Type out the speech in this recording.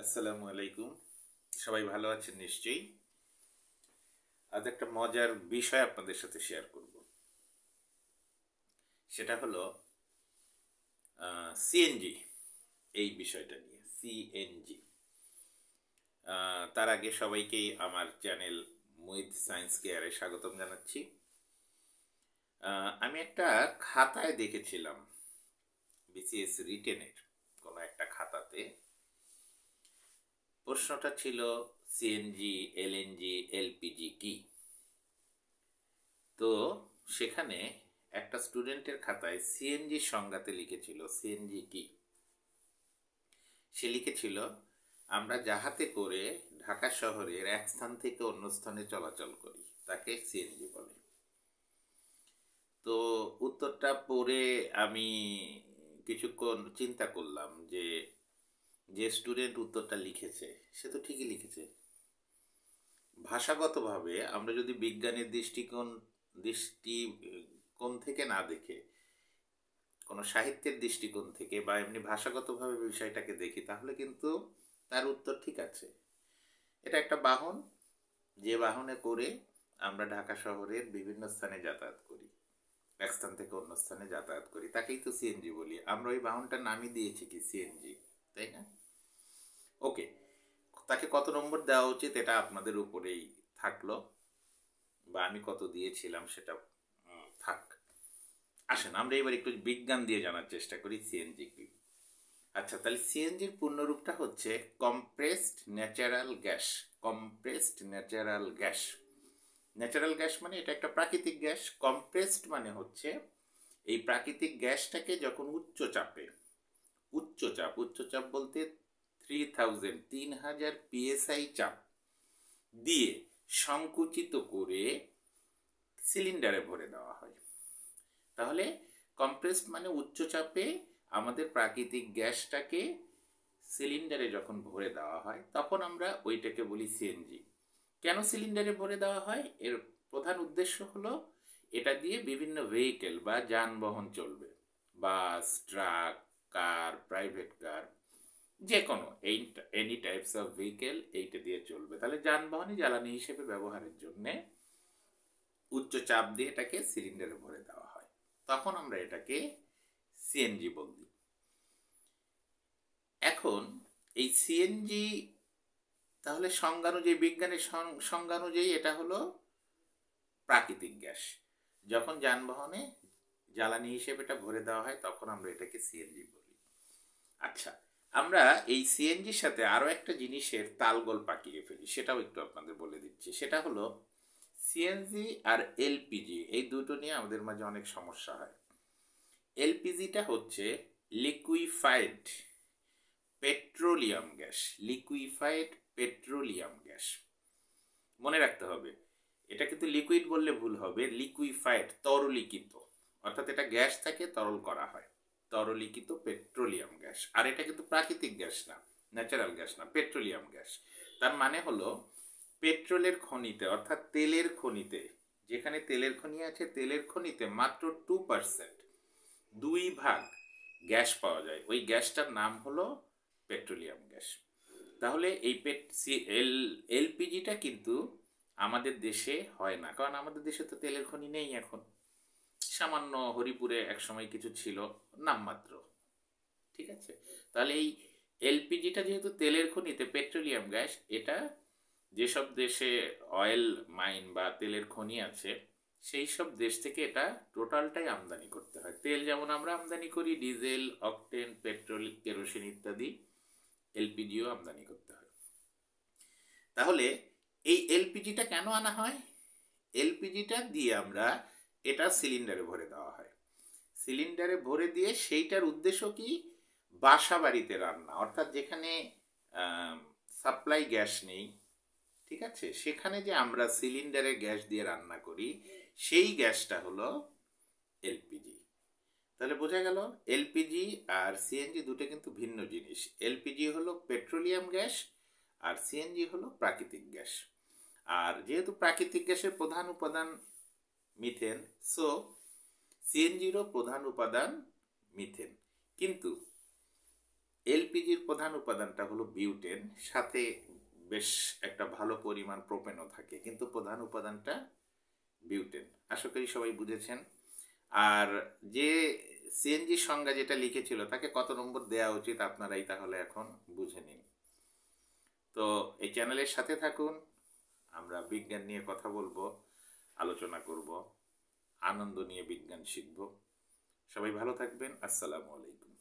আসসালামু আলাইকুম। সবাই ভালো আছেন নিশ্চয়ই। আজ একটা মজার বিষয় আপনাদের সাথে শেয়ার করব। সেটা হলো সিএনজি, এই বিষয়টা নিয়ে সিএনজি। তার আগে সবাইকেই আমার চ্যানেল মুইদ সায়েন্স কেয়ারে স্বাগতম জানাচ্ছি। আমি একটা খাতায় দেখেছিলাম, বিসিএস রিটেনের কোনো একটা খাতাতে প্রশ্নটা ছিল সিএনজি, এলএনজি, এলপিজি কি। তো সেখানে একটা স্টুডেন্টের খাতায় সিএনজি সংজ্ঞাতে লিখেছিল সিএনজি কি। সে লিখেছিল, আমরা জাহাজে করে ঢাকা শহরের এক স্থান থেকে অন্য স্থানে চলাচল করি, তাকে সিএনজি বলে। তো উত্তরটা পড়ে আমি কিছুক্ষণ চিন্তা করলাম যে যে স্টুডেন্ট উত্তরটা লিখেছে সে তো ঠিকই লিখেছে। ভাষাগতভাবে আমরা যদি বিজ্ঞানের দৃষ্টিকোণ থেকে না দেখে কোনো সাহিত্যের দৃষ্টিকোণ থেকে বা এমনি ভাষাগতভাবে বিষয়টাকে দেখি, তাহলে কিন্তু তার উত্তর ঠিক আছে। এটা একটা বাহন, যে বাহনে করে আমরা ঢাকা শহরের বিভিন্ন স্থানে যাতায়াত করি, এক স্থান থেকে অন্য স্থানে যাতায়াত করি, তাকেই তো সিএনজি বলি। আমরা ওই বাহনটার নামই দিয়েছি কি সিএনজি, তাই না? ওকে, তাকে কত নম্বর দেওয়া উচিত এটা আপনাদের উপরেই থাকলো, বা আমি কত দিয়েছিলাম সেটা থাক। আসেন আমরা এবার একটু বিজ্ঞান দিয়ে জানার চেষ্টা করি সিএনজি কি। আচ্ছা, তাহলে সিএনজির পূর্ণরূপটা হচ্ছে compressed natural gas. Compressed natural gas, natural gas মানে এটা একটা প্রাকৃতিক গ্যাস। কম্প্রেসড মানে হচ্ছে এই প্রাকৃতিক গ্যাসটাকে যখন উচ্চ চাপ বলতে 3000 পিএসআই চাপ দিয়ে সংকুচিত করে সিলিন্ডারে ভরে দেওয়া হয়। তাহলে কম্প্রেসড মানে উচ্চ চাপে আমাদের প্রাকৃতিক গ্যাসটাকে সিলিন্ডারে যখন ভরে দেওয়া হয় তখন আমরা ওইটাকে বলি সিএনজি। কেন সিলিন্ডারে ভরে দেওয়া হয়? এর প্রধান উদ্দেশ্য হলো এটা দিয়ে বিভিন্ন ভেহিকেল বা যানবাহন চলবে, বাস, ট্রাক, কার, প্রাইভেট কার, যে কোনো এনি টাইপস অফ ভেহিকেল এইটা দিয়ে চলবে। তাহলে যানবাহনই জ্বালানি হিসেবে ব্যবহারের জন্য উচ্চ চাপ দিয়ে এটাকে সিলিন্ডারে ভরে দেওয়া হয়, তখন আমরা এটাকে সিএনজি বলি। এখন এই সিএনজি তাহলে সংজ্ঞানুযায়ী, বিজ্ঞানের সংজ্ঞানুযায়ী এটা হলো প্রাকৃতিক গ্যাস। যখন যানবাহনে জ্বালানি হিসেবে এটা ভরে দেওয়া হয় তখন আমরা এটাকে সিএনজি বলি। আচ্ছা, আমরা এই সিএনজির সাথে আরও একটা জিনিসের তালগোল পাকিয়ে ফেলি, সেটাও একটু আপনাদের বলে দিচ্ছি। সেটা হলো সিএনজি আর এলপিজি, এই দুটো নিয়ে আমাদের মাঝে অনেক সমস্যা হয়। এলপিজিটা হচ্ছে liquefied petroleum gas. Liquefied petroleum gas, মনে রাখতে হবে। এটা কিন্তু লিকুইড বললে ভুল হবে, লিকুইফাইড তরলীকৃত, অর্থাৎ এটা গ্যাস থেকে তরল করা হয়, তরলীকৃত পেট্রোলিয়াম গ্যাস। আর এটা কিন্তু প্রাকৃতিক গ্যাস না, ন্যাচারাল গ্যাস না, পেট্রোলিয়াম গ্যাস। তার মানে হলো পেট্রোলের খনিতে অর্থাৎ তেলের খনিতে, যেখানে তেলের খনি আছে, তেলের খনিতে মাত্র 2%, 2% গ্যাস পাওয়া যায়, ওই গ্যাসটার নাম হলো পেট্রোলিয়াম গ্যাস। তাহলে এই এলপিজিটা কিন্তু আমাদের দেশে হয় না, কারণ আমাদের দেশে তো তেলের খনি নেই এখন। সামান্য হরিপুরে একসময় কিছু ছিল, নামমাত্র, ঠিক আছে। তাহলে এই এলপিজিটা যেহেতু তেলের খনিতে, পেট্রোলিয়াম গ্যাস, এটা যেসব দেশে অয়েল মাইন বা তেলের খনি আছে সেই সব দেশ থেকে এটা টোটালটাই আমদানি করতে হয়। তেল যেমন আমরা আমদানি করি, ডিজেল, অকটেন, পেট্রোল, কেরোসিন ইত্যাদি, এলপিজিও আমদানি করতে হয়। তাহলে এই এলপিজিটা কেন আনা হয়? এলপিজিটা দিয়ে আমরা এটা সিলিন্ডারে ভরে দেওয়া হয়। সিলিন্ডারে ভরে দিয়ে সেইটার উদ্দেশ্য কি? বাসা বাড়িতে রান্না, অর্থাৎ যেখানে সাপ্লাই গ্যাস নেই, ঠিক আছে, সেখানে যে আমরা সিলিন্ডারে গ্যাস দিয়ে রান্না করি সেই গ্যাসটা হলো এলপিজি। তাহলে বোঝা গেল এলপিজি আর সিএনজি দুটো কিন্তু ভিন্ন জিনিস। এলপিজি হলো পেট্রোলিয়াম গ্যাস আর সিএনজি হলো প্রাকৃতিক গ্যাস। আর যেহেতু প্রাকৃতিক গ্যাসের প্রধান উপাদান মিথেন, সো সিএনজিরও প্রধান উপাদান মিথেন। কিন্তু এলপিজির প্রধান উপাদানটা হলো বিউটেন, সাথে বেশ একটা ভালো পরিমাণ প্রোপেনও থাকে, কিন্তু প্রধান উপাদানটা বিউটেন। আশা করি সবাই বুঝেছেন। আর যে সিএনজির সংজ্ঞা যেটা লিখেছিল তাকে কত নম্বর দেওয়া উচিত আপনারাই তাহলে এখন বুঝে নিন। তো এই চ্যানেলের সাথে থাকুন, আমরা বিজ্ঞান নিয়ে কথা বলবো, আলোচনা করব, আনন্দ নিয়ে বিজ্ঞান শিখব। সবাই ভালো থাকবেন। আসসালামু আলাইকুম।